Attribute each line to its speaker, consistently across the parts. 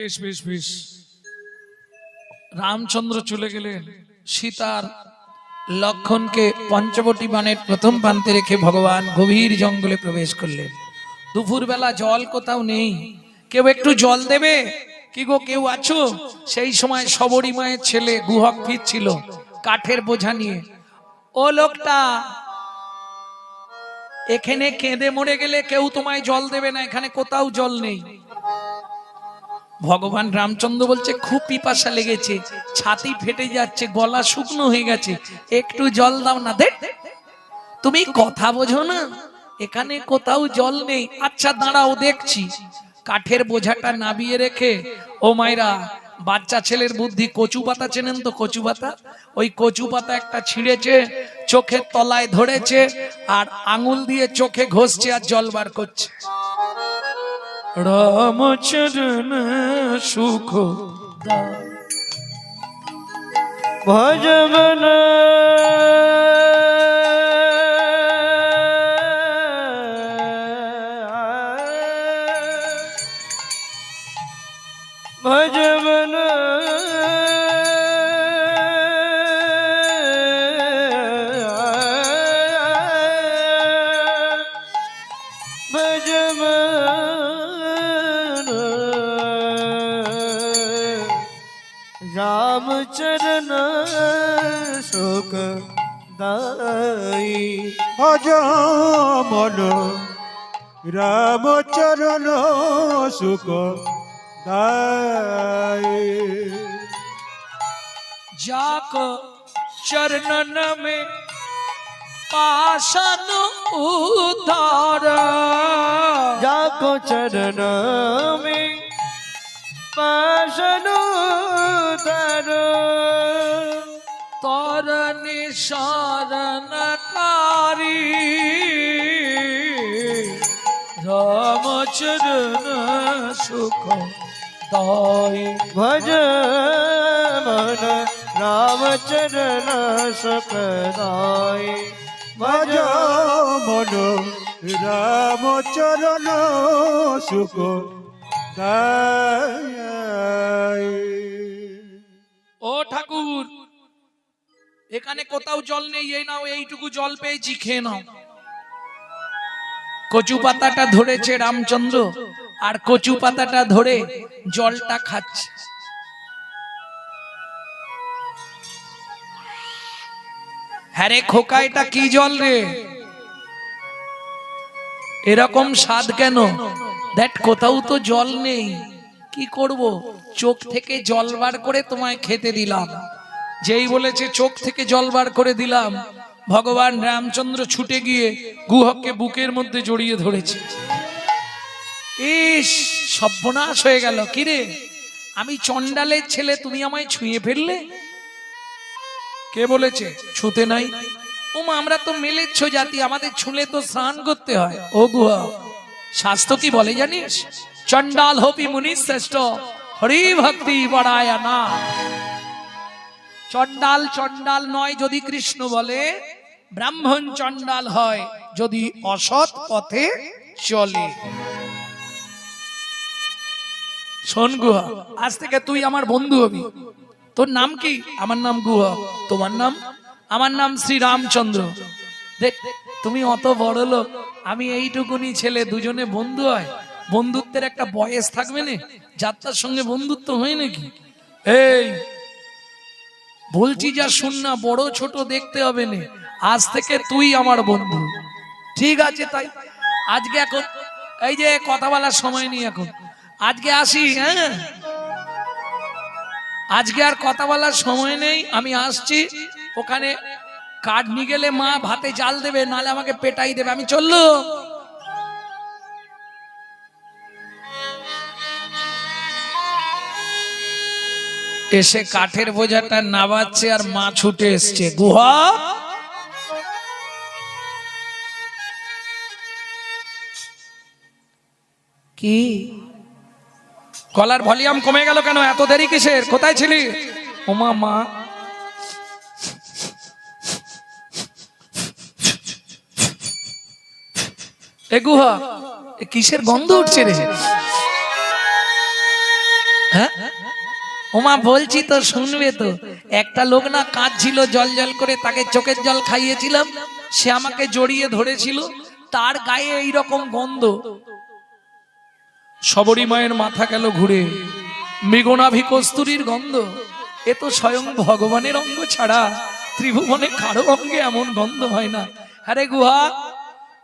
Speaker 1: বেশ বেশ বেশ রামচন্দ্র চলে গেলেন। সীতার লক্ষণকে পঞ্চবটি বানের প্রথম প্রান্তে রেখে ভগবান গভীর জঙ্গলে প্রবেশ করলেন। দুপুরবেলা জল কোথাও নেই, কেউ একটু জল দেবে কি গো, কেউ আছো? সেই সময় সবরী মায়ের ছেলে গুহক ফিরছিল কাঠের বোঝা নিয়ে। ও লোকটা, এখানে কেঁদে মরে গেলে কেউ তোমায় জল দেবে না, এখানে কোথাও জল নেই। ভগবান রামচন্দ্র বলছে খুব পিপাসা লেগেছে, ছাতি ফেটে যাচ্ছে, গলা শুকনো হয়ে গেছে, একটু জল দাও না। দেখ তুমি কথা বোঝো না, এখানে কোথাও জল নেই। আচ্ছা দাঁড়াও দেখছি। কাঠের বোঝাটা নাবিয়ে রেখে, ও মাইরা বাচ্চা ছেলের বুদ্ধি, কচু পাতা চেনেন তো? কচু পাতা, ওই কচু পাতা একটা ছিঁড়েছে, চোখের তলায় ধরেছে আর আঙুল দিয়ে চোখে ঘষছে আর জল বার করছে। রামচরণ সুখ
Speaker 2: ভজমন ভজমন रामचरण शोक दाई
Speaker 3: ভজ মন রামচরণ সুখ দায়।
Speaker 1: जाको चरणन में पाशन उतार,
Speaker 2: जाको चरण में पाशन उतारो
Speaker 1: तरनि शरणकारी रामचरण सुख दाई।
Speaker 2: भज मन रामचरण सुख दाई
Speaker 3: ভজ মন রামচরণ সুখ দায়।
Speaker 1: ও ঠাকুর, এখানে কোথাও জল নেই, এই নাও এইটুকু জল পেয়েছি, খেয়ে নাও। কচু পাতাটা ধরেছে রামচন্দ্র আর কচু পাতাটা ধরে জলটা খাচ্ছে। হ্যাঁ রে খোকা, এটা কি জল রে, এরকম স্বাদ কেন? দেখ কোথাও তো জল নেই, কি করব? চোখ থেকে জল বার করে তোমায় খেতে দিলাম। যেই বলেছে চোখ থেকে জল বার করে দিলাম, ভগবান রামচন্দ্র ছুটে গিয়ে গুহককে বুকের মধ্যে জড়িয়ে ধরেছে। ইস, সর্বনাশ হয়ে গেল। কিরে, আমি চন্ডালের ছেলে, তুমি আমায় ছুঁয়ে ফেললে? কে বলেছে ছুঁতে নাই? ওমা, আমরা তো মেলেচ্ছ জাতি, আমাদের ছুঁলে তো স্নান করতে হয়। ও গুহা, শাস্ত্র কি বলে জানিস? চন্ডাল হপি মুনি শ্রেষ্ঠ, হরি ভক্তি বড়ায় না। চন্ডাল চন্ডাল নয় যদি কৃষ্ণ বলে, ব্রাহ্মণ চন্ডাল হয় যদি অসৎ পথে চলে। শোন গুহা, আজ থেকে তুই আমার বন্ধু হবি। তোর নাম কি? আমার নাম গুহা। তোমার নাম? আমার নাম শ্রী রামচন্দ্র। দেখ, তুমি অত বড় লোক, আমি এইটুকুনি ছেলে, দুজনে বন্ধু হয়। বন্ধুত্বের একটা বয়স থাকবে না, যাত্রার সঙ্গে বন্ধুত্ব হয় নাকি? এই বলছি যা শুন না, বড় ছোট দেখতে হবে না, আজ থেকে তুই আমার বন্ধু, ঠিক আছে? তাই আজকে এখন এই যে কথা বলার সময় নেই, এখন আজকে আসি। হ্যাঁ, আজকে আর কথা বলার সময় নেই, আমি আসছি। ওখানে কাঠ নিয়ে গেলে মা ভাতে জাল দেবে, নালে আমাকে পেটাই দেবে। আমি চললো। এসে কাঠের বোঝাটা নাবাচ্ছে আর মা ছুটে এসছে। গুহা, কি গলার ভলিউম কমে গেল কেন? এত দেরি কিসের? কোথায় ছিলি? ওমা মা, এ গুহা, কিসের গন্ধ উঠছে রে? হ্যাঁ ওমা বলছি তো শুনবে তো, একটা লোক না কাঁদছিল জল জল করে, তাকে চোখের জল খাইয়েছিলাম, সে আমাকে জড়িয়ে ধরেছিল, তার গায়ে এইরকম গন্ধ। সবরী মায়ের মাথা গেল ঘুরে, মৃগনাভি কস্তুরীর গন্ধ। এ তো স্বয়ং ভগবানের অঙ্গ ছাড়া ত্রিভুবনে কারো অঙ্গে এমন গন্ধ হয় না। আরে গুহা,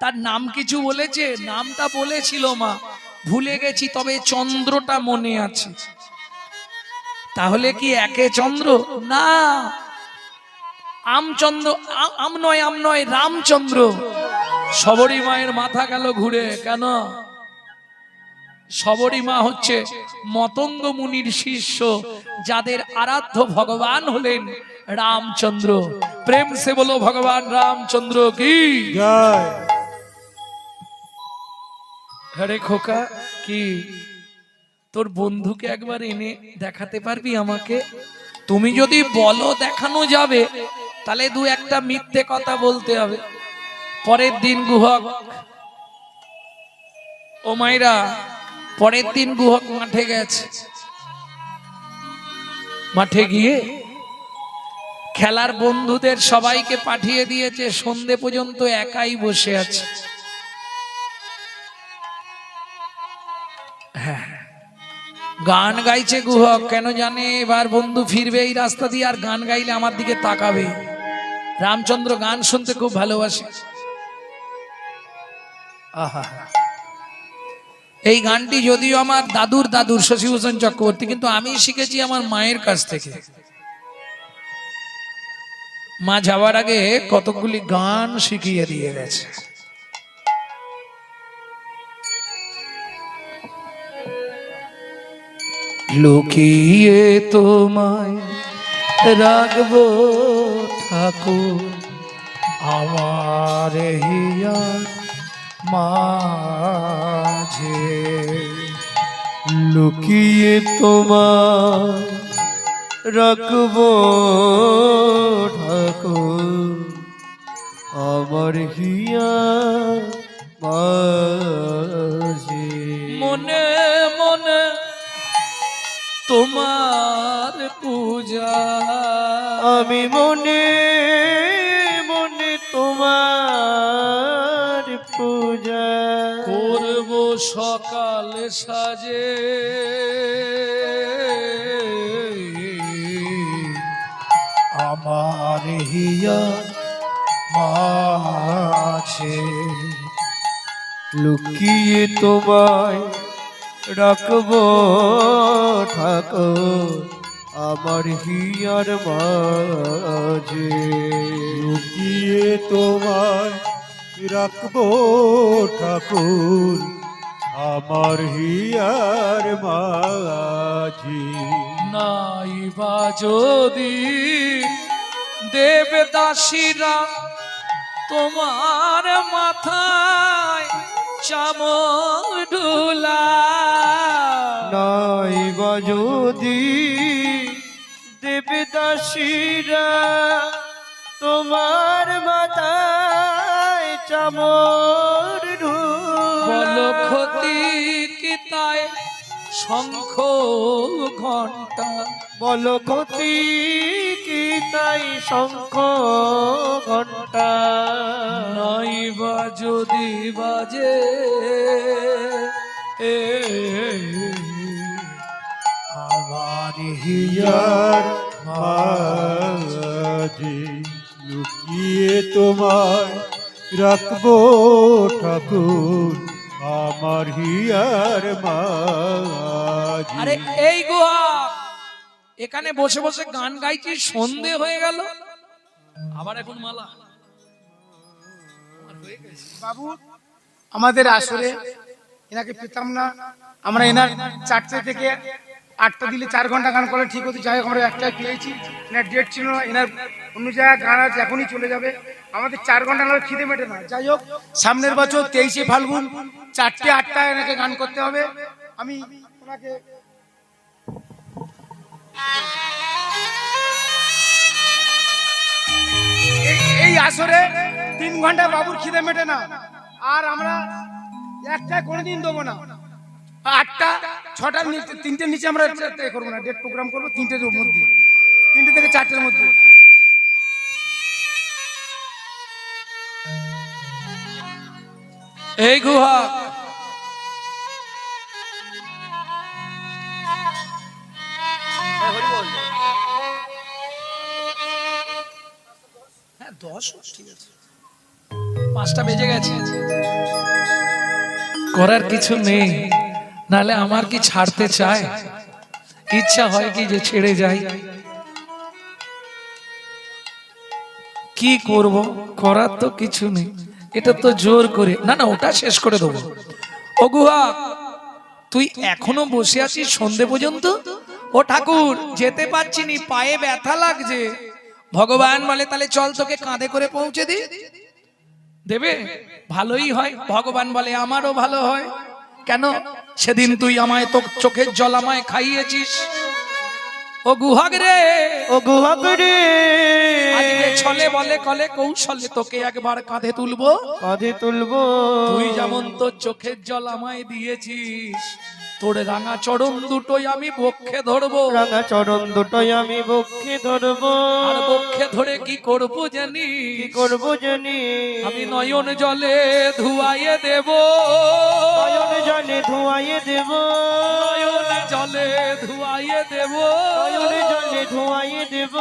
Speaker 1: তার নাম কিছু বলেছে? নামটা বলেছিল মা, ভুলে গেছি, তবে চন্দ্রটা মনে আছে। তাহলে কি একে চন্দ্র? না, আমচন্দ্র, আম নয় রামচন্দ্র। সবরী মায়ের মাথা গেল ঘুরে। কেন? সবরী মা হচ্ছে মতঙ্গ মুনির শিষ্য, যাদের আরাধ্য ভগবান হলেন রামচন্দ্র। প্রেম সে বলো ভগবান রামচন্দ্র কি
Speaker 3: জয়।
Speaker 1: আরে খোকা, কি তোর বন্ধুকে একবার এনে দেখাতে পারবি আমাকে? তুমি যদি বলো দেখানো যাবে, তাহলে দু একটা মিথ্যে কথা বলতে হবে। পরের দিন গুহক, ও মাইরা, পরের দিন গুহক মাঠে গেছে। মাঠে গিয়ে খেলার বন্ধুদের সবাইকে পাঠিয়ে দিয়েছে, সন্ধে পর্যন্ত একাই বসে আছে। হ্যাঁ, গান গাইছে গুহক। কেন জানে? এবার বন্ধু ফিরবে এই রাস্তা দিয়ে, আর গান গাইলে আমার দিকে তাকাবে। রামচন্দ্র গান শুনতে খুব ভালোবাসে। আহা, এই গানটি যদিও আমার দাদুর শশীভূষণ চক্রবর্তী, কিন্তু আমি শিখেছি আমার মায়ের কাছ থেকে। মা যাওয়ার আগে কতগুলি গান শিখিয়ে দিয়ে গেছে। লুকিয়ে তোমায় রাখবো ঠাকুর আমার হিয়ার মাঝে,
Speaker 2: লুকিয়ে তোমার রাখবো ঠাকুর আমার হিয়া মাঝে।
Speaker 1: মনে মনে তোমার পূজা
Speaker 2: আমি মনে মনে তোমার পূজা
Speaker 1: করব সকাল সাজে, আমার হিয়া মাঝে।
Speaker 2: লুকিয়ে তোমায় রাখবো ঠাকুর আমার হিয়ার মাঝে।
Speaker 3: লুকিয়ে তোমায় রাখবো ঠাকুর আমার হিয়ার মাঝি।
Speaker 1: নাইবা যদি দেবদাসীরা তোমার মাথায় চামডুলা,
Speaker 2: নাইবা যদি দেবদাসীরা তোমার মাথায় চামর
Speaker 1: বল ক্ষতি কি তাই শঙ্খ ঘণ্টা,
Speaker 2: বলো ক্ষতি কি তাই শঙ্খ ঘণ্টা,
Speaker 1: নাইবা যদি বাজে আমার হিয়ার
Speaker 3: হিয়ার মাঝি। লুকিয়ে তোমায় রাখবো ঠাকুর আমার হিয়ার মাঝি।
Speaker 1: আরে এই গুহা, এখানে বসে বসে গান গাইছি, সন্ধে হয়ে গেল, আবার এখন মালা।
Speaker 4: বাবু আমাদের আসরে এনাকে পেতাম না আমরা, এনার 4টে থেকে 8টা দিলে 4 ঘন্টা গান করলে ঠিক হতো। যাই হোক আমরা একটাই পেয়েছি, এনার ডেট ছিল না, এনার অন্য জায়গায় গান আছে, এখনই চলে যাবে। আমাদের 4 ঘন্টা না খিদে মেটে না। যাই হোক, সামনের বছর 23শে ফাল্গুন 4টে 8টায় এনাকে গান করতে হবে। আমি ওনাকে এই আসরে 3 ঘন্টা বাবুর খিদে মেটে না, আর আমরা একটা কোনোদিন দেবো না। 8টা 6টার নিচে 3টের নিচে আমরা করবো না, ডেট প্রোগ্রাম করবো 3টের মধ্যে, 3টে থেকে 4টের মধ্যে।
Speaker 1: এই গুহা হ্যাঁ 10 ঠিক আছে, 5টা বেজে গেছে, করার কিছু নেই, নালে আমার কি ছাড়তে চায়, ইচ্ছা হয় কি যে ছেড়ে যাই, কি করব, করার তো কিছু নেই, এটা তো জোর করে না, না ওটা শেষ করে দেবো। ও গুহা তুই এখনো বসে আছিস সন্ধে পর্যন্ত? ও ঠাকুর যেতে পারছি নি, পায়ে ব্যথা লাগছে। ভগবান বলে তাহলে চল তোকে কাঁধে করে পৌঁছে দি, দেবে, ভালোই হয়। ভগবান বলে আমারও ভালো হয়, কেন? সেদিন তুই আমায় তো চোখের জল আমায় খাইয়েছিস। ও গুহাগ রে,
Speaker 2: ও গুহাগ রে,
Speaker 1: আজকে ছলে বলে কলে কৌশলে তোকে একবার কাঁধে তুলবো,
Speaker 2: কাঁধে তুলবো।
Speaker 1: তুই যেমন তোর চোখের জল আমায় দিয়েছিস, তোর রাঙা চরণ দুটোই আমি বক্ষে ধরবো,
Speaker 2: রাঙা চরণ দুটোই আমি বক্ষে ধরবো।
Speaker 1: আর বক্ষে ধরে কি করবো জানি?
Speaker 2: কি করবো জানি?
Speaker 1: আমি নয়ন জলে ধুয়াইয়ে দেব,
Speaker 2: নয়ন জলে ধোঁয়াইয়ে দেব,
Speaker 1: নয়ন জলে ধুয়াইয়ে দেব,
Speaker 2: নয়ন জলে ধোঁয়াইয়ে দেব।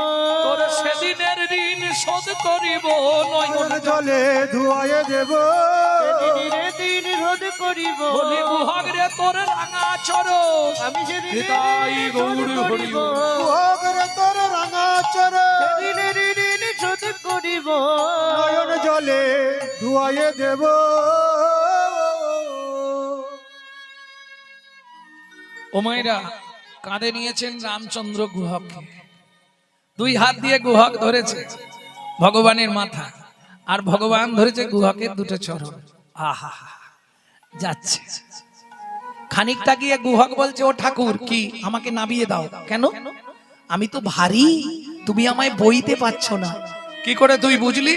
Speaker 1: তোর সেদিনের ঋণ শোধ করিব, নয়ন
Speaker 3: জলে ধুয়ায়ে দেব,
Speaker 2: সেদিনের দিন রোধ করিব।
Speaker 1: বলি গুহাগ রে তোর রাঙা চরণ,
Speaker 2: আমি সেদিনের
Speaker 1: হৃদয়
Speaker 2: ঋণ
Speaker 1: গৌর
Speaker 2: শোধ
Speaker 1: হরি
Speaker 2: করিব।
Speaker 3: ওগরে তোর রাঙা চরণ,
Speaker 2: সেদিনের ঋণ শোধ করিব।
Speaker 3: নয়ন জলে ধুয়ায়ে দেব।
Speaker 1: ও মায়েরা, কাঁধে নিয়েছেন রামচন্দ্র গুহককে, 2 হাত দিয়ে গুহক ধরেছে ভগবানের মাথা, আর ভগবান ধরেছে গুহকের 2টো চরণ। আহা যাচ্ছে, খানিকটা গিয়ে গুহক বলছে ও ঠাকুর কি আমাকে নামিয়ে দাও, কেন? আমি তো ভারী, তুমি আমায় বইতে পারছো না। কি করে তুই বুঝলি?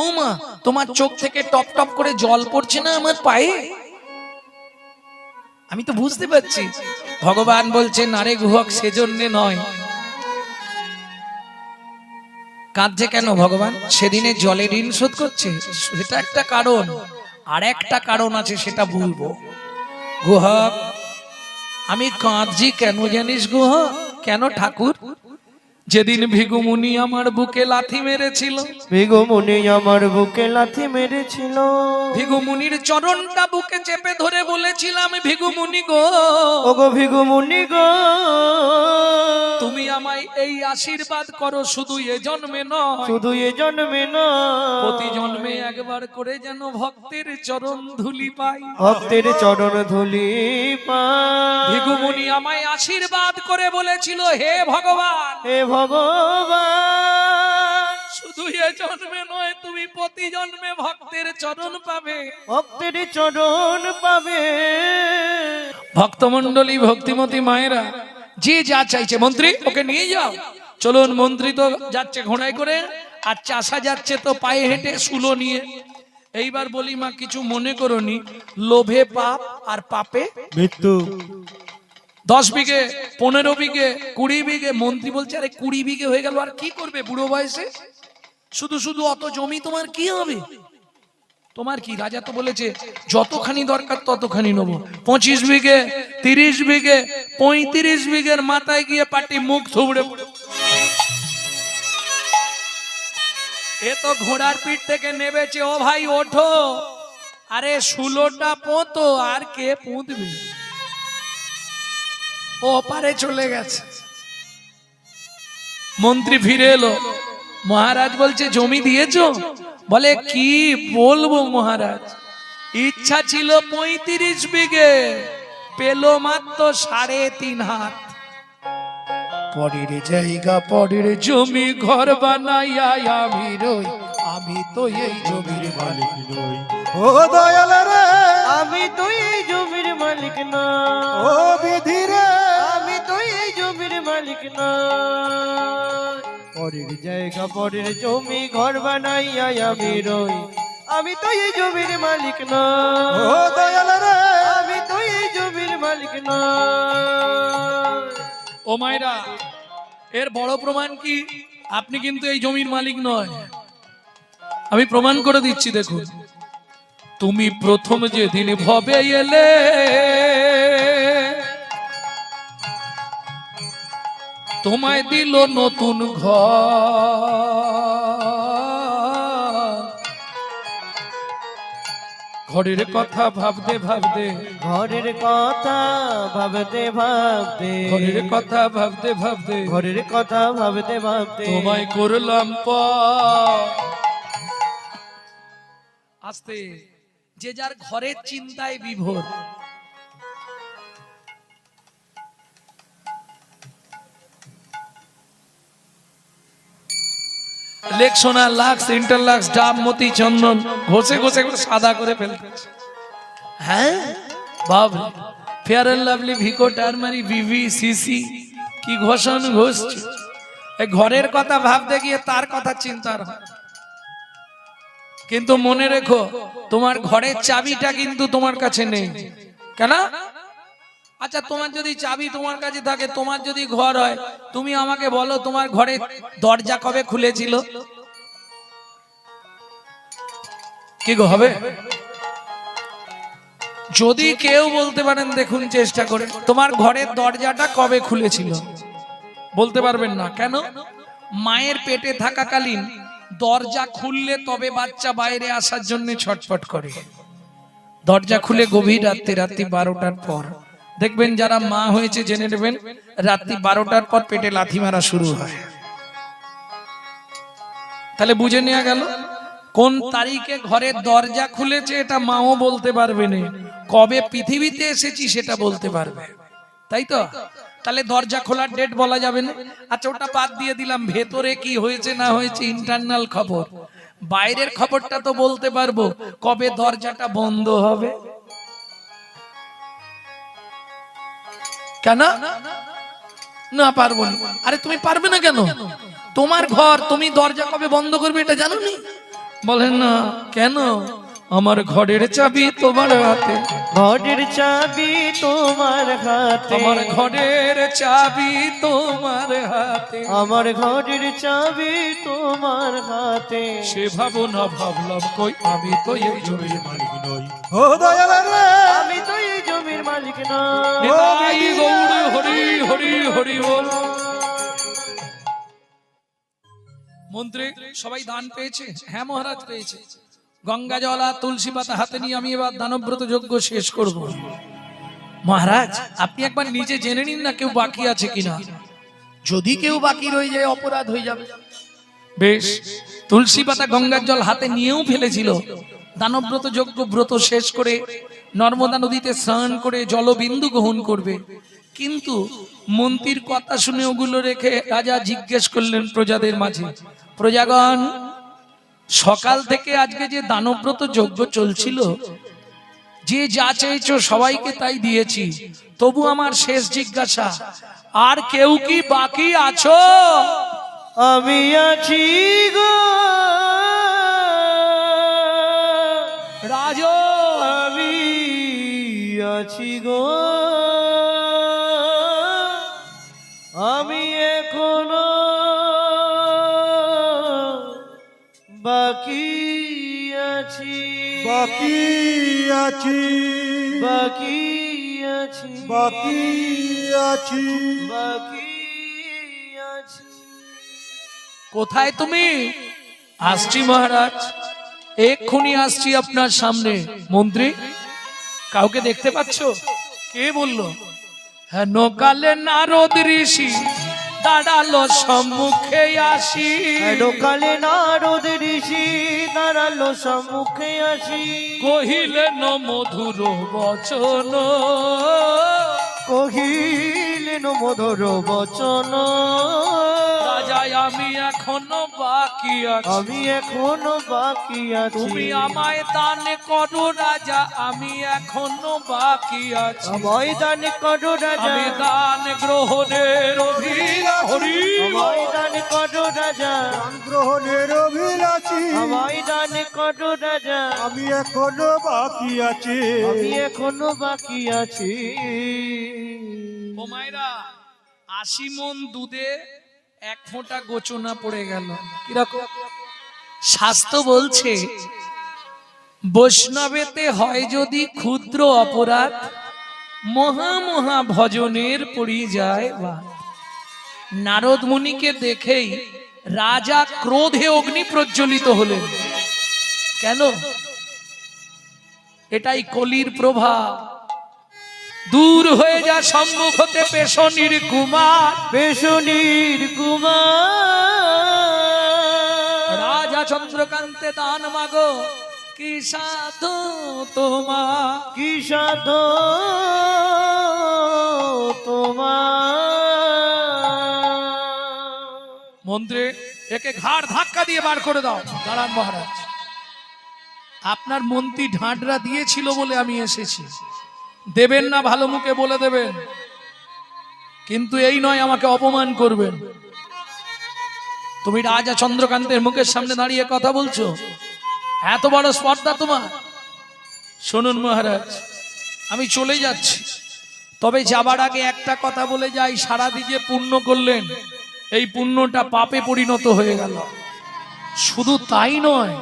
Speaker 1: ও মা, তোমার চোখ থেকে টপ টপ করে জল পড়ছে না আমার পায়ে, আমি তো বুঝতে পারছি। ভগবান বলছে নারে গুহক, সেজন্য নয়। কাঁদছে কেন ভগবান? সেদিনে জলে ঋণ শোধ করছে, সেটা একটা কারণ, আর একটা কারণ আছে, সেটা বলবো। গুহক আমি কাঁদছি কেন জানিস গুহক? কেন ঠাকুর? যেদিন ভিগুমুনি আমার বুকে লাথি মেরেছিল,
Speaker 2: ভিগুমুনি আমার বুকে লাথি মেরেছিল,
Speaker 1: ভিগুমুনির চরণটা বুকে চেপে ধরে বলেছিলাম ভিগুমুনি গো,
Speaker 2: ওগো ভিগুমুনি গো,
Speaker 1: তুমি আমায় এই আশীর্বাদ করো, শুধু এ জন্মে নয়,
Speaker 2: শুধু এ জন্মে নয়,
Speaker 1: প্রতি জন্মে একবার করে যেন ভক্তের চরণ ধুলি পাই।
Speaker 2: ভক্তের চরণ ধুলি পাই।
Speaker 1: ভিগুমুনি আমায় আশীর্বাদ করে বলেছিল, হে ভগবান,
Speaker 2: হে ভগবান,
Speaker 1: শুধু এ জন্মে নয়, তুমি প্রতি জন্মে ভক্তের চরণ পাবে,
Speaker 2: ভক্তের চরণ পাবে।
Speaker 1: ভক্তমণ্ডলী, ভক্তিমতী মায়েরা, যে যা চাইছে, মন্ত্রী ওকে নিয়ে যাও, চলুন। মন্ত্রী তো যাচ্ছে ঘোড়ায় করে, আর চাষা যাচ্ছে তো পায়ে হেঁটে শুলো নিয়ে। এইবার বলি মা, কিছু মনে করনি, লোভে পাপ আর পাপে
Speaker 3: মৃত্যু।
Speaker 1: 10 বিঘে, 15 বিঘে, 20 বিঘে। মন্ত্রী বলছে আরে 20 বিঘে হয়ে গেল, আর কি করবে বুড়ো বয়সে? শুধু শুধু অত জমি তোমার কি হবে? তোমার কি? রাজা তো বলেছে যতখানি দরকার ততখানি নেবো। 25 বিঘে, 30 বিঘে, 35 বিঘের মাথায় গিয়ে পাটি মুখ থুবড়ে পড়ে। এ তো ঘোড়ার পিঠ থেকে নেবেছে, ও ভাই ওঠো, আরে শুলোটা পোঁতো, আর কে পুঁতবে? ও পারে চলে গেছে। মন্ত্রী ফিরে এলো, মহারাজ বলছে জমি দিয়েছো? বলে কি বলবো মহারাজ, ইচ্ছা ছিল 35 বিঘে, পেল মাত্র 3.5 হাত। পরের জায়গা পরের জমি ঘর বানাইয়া আমি রই, আমি তো এই জমির মালিক নই।
Speaker 3: ও দয়াল রে,
Speaker 2: আমি তো এই জমির মালিক না,
Speaker 3: ও বিধি রে,
Speaker 2: আমি তো এই জমির মালিক না। পরের জায়গা পরের জমি ঘর বানাইয়া আমি রই, আমি তো এই জমির মালিক না।
Speaker 3: ও দয়াল রে,
Speaker 2: আমি তো এই জমির মালিক নয়।
Speaker 1: ও মায়েরা, এর বড় প্রমাণ কি? আপনি কিন্তু এই জমির মালিক নয়। আমি প্রমাণ করে দিচ্ছি, দেখুন। তুমি প্রথম যেদিন ভবে এলে, তোমায় দিল নতুন ঘরের কথা ভাবতে ভাবতে,
Speaker 2: ঘরের কথা ভাবতে ভাবতে,
Speaker 1: ঘরের কথা ভাবতে ভাবতে,
Speaker 2: ঘরের কথা ভাবতে ভাবতে
Speaker 1: তোমায় করলাম আস্তে। যে যার ঘরের চিন্তায় বিভোর, লেকসোনা লাক্স ইন্টারলাক্স ডাব মতি চন্দন ঘষে ঘষে করে সাদা করে ফেলতেছে। হ্যাঁ বাবরে, ফেয়ার এন্ড লাভলি, ভিকো, টারমারি, বিভি, সিসি, কি ঘষণ ঘষছে। এই ঘরের কথা ভাবতে গিয়ে তার কথা চিন্তার হয়। কিন্তু মনে রেখো, তোমার ঘরের চাবিটা কিন্তু তোমার কাছে নেই। কেন? আচ্ছা, তোমার যদি চাবি তোমার কাছে থাকে, তোমার যদি ঘর হয়, তুমি আমাকে বলো তোমার ঘরে দরজা কবে খুলেছিল? কি গো হবে? যদি কেউ বলতে পারেন, দেখুন চেষ্টা করে, তোমার ঘরের দরজাটা কবে খুলেছিল? বলতে পারবেন না। কেন? মায়ের পেটে থাকাকালীন দরজা খুললে তবে বাচ্চা বাইরে আসার জন্য ছটফট করে। দরজা খুলে গভীর রাত্রি, রাত্রি 12টার পর। দেখবেন যারা মা হয়েছে জেনে নেবেন, রাত্রি 12টার পর পেটে লাথি মারা শুরু হয়। তাহলে বুঝে নেওয়া গেল কোন তারিখে ঘরের দরজা খুলেছে, এটা মাও বলতে পারবে না। কবে পৃথিবীতে এসেছি সেটা বলতে পারবে, তাই তো? তাহলে দরজা খোলার ডেট বলা যাবে না। আচ্ছা, ওটা বাদ দিয়ে দিলাম, ভেতরে কি হয়েছে না হয়েছে ইন্টারনাল খবর, বাইরের খবরটা তো বলতে পারবো। কবে দরজাটা বন্ধ হবে? কেন না পারবো না? আরে তুমি পারবে না কেন? তোমার ঘর, তুমি দরজা কবে বন্ধ করবে এটা জানো নি? বলেন না কেন? আমার ঘরের চাবি তোমার হাতে,
Speaker 2: ঘরের চাবি তোমার হাতে,
Speaker 1: আমার ঘরের চাবি তোমার হাতে,
Speaker 2: আমার ঘরের চাবি তোমার হাতে।
Speaker 1: সে ভাবো না ভাবলাম কই, আমি তো এই জমির মালিক নই।
Speaker 3: ও দয়াল রে,
Speaker 2: আমি তো এই জমির মালিক নই।
Speaker 1: নিতাই গৌর হরি হরি হরি বল। মন্ত্রী সবাই দান পেয়েছে? হ্যাঁ মহারাজ পেয়েছে। গঙ্গা জল আর তুলসী পাতা হাতে নিয়ে আমি এবার দানব্রত যজ্ঞ শেষ করব। মহারাজ আপনি একবার নিজে জেনে নিন না কেউ বাকি আছে কিনা। যদি কেউ বাকি রয়ে যায় অপরাধ হয়ে যাবে। বেশ, তুলসী পাতা গঙ্গার জল হাতে নিয়েও ফেলেছিল। দানব্রত যজ্ঞ ব্রত শেষ করে নর্মদা নদীতে স্নান করে জলবিন্দু গ্রহণ করবে। কিন্তু মন্ত্রীর কথা শুনে ওগুলো রেখে রাজা জিজ্ঞেস করলেন প্রজাদের মাঝে, প্রজাগণ, সকাল থেকে আজকে যে দানব্রত যজ্ঞ চলছিল, যে যা চেয়েছো সবাইকে তাই দিয়েছি, তবু আমার শেষ জিজ্ঞাসা, আর কেউ কি বাকি আছো?
Speaker 2: আমি আছি গো
Speaker 1: রাজ,
Speaker 2: আমি আছি গো, আমি এখনো বাকি আছি,
Speaker 3: বাকি আছি,
Speaker 2: বাকি আছি,
Speaker 3: বাকি আছি।
Speaker 2: বাকি আছি।
Speaker 1: কোথায় তুমি? আসছি মহারাজ, এক্ষুনি আসছি আপনার সামনে। মন্ত্রী, কাউকে দেখতে পাচ্ছ? কে বলল? হ্যাঁ, নকালে নারদ ঋষি দাঁড়ালো সম্মুখে আসি।
Speaker 2: কালে নারদ ঋষি দাঁড়ালো সম্মুখে আসি,
Speaker 1: কহিলেন মধুর বচন,
Speaker 2: কহিলেন মধুর বচন,
Speaker 1: রাজা আমি এখনো বাকি আছি,
Speaker 2: আমি এখনো বাকি আছি,
Speaker 1: তুমি আমায় দান করো রাজা, আমি এখনো বাকি আছি,
Speaker 2: আমায় দান করো রাজা,
Speaker 1: আমি দান গ্রহণের অধীর হরি,
Speaker 2: আমায় দান করো রাজা,
Speaker 3: দান গ্রহণের অভিলাষী,
Speaker 2: আমায় দান করো রাজা,
Speaker 3: আমি এখনো বাকি আছি।
Speaker 2: আমি এখনো বাকি আছি।
Speaker 1: ও মায়েরা, 80 মণ দুধে 1 ফোঁটা গোচনা পড়ে গেল। কিরকম? শাস্ত্র বলছে বৈষ্ণবেতে হয় যদি ক্ষুদ্র অপরাধ, মহা মহা ভজনের পড়ি যায় বা। নারদ মুনিকে দেখেই রাজা ক্রোধে অগ্নি প্রজ্বলিত হলেন। কেন? এটাই কলির প্রভাব। দূর হয়ে যা সম্মুখ হতে পেশনির কুমার,
Speaker 2: পেশনির কুমার,
Speaker 1: রাজা চন্দ্রকান্তে দান মাগো কি সাধু তোমার,
Speaker 2: কি সাধু তোমার।
Speaker 1: মন্ত্রে একে ঘাড় ধাক্কা দিয়ে বার করে দাও। দাঁড়ান মহারাজ, আপনার মন্ত্রী ঢাঁডরা দিয়েছিল বলে আমি এসেছি। দেবেন না ভালো মুখে বলে দেবেন, কিন্তু এই নয় আমাকে অপমান করবেন। তুমি রাজা চন্দ্রকান্তের মুখের সামনে দাঁড়িয়ে কথা বলছো, এত বড় স্পর্ধা তোমার? শুনুন মহারাজ, আমি চলে যাচ্ছি, তবে যাবার আগে একটা কথা বলে যাই। সারাদিন যে পুণ্য করলেন, এই পুণ্যটা পাপে পরিণত হয়ে গেল। শুধু তাই নয়,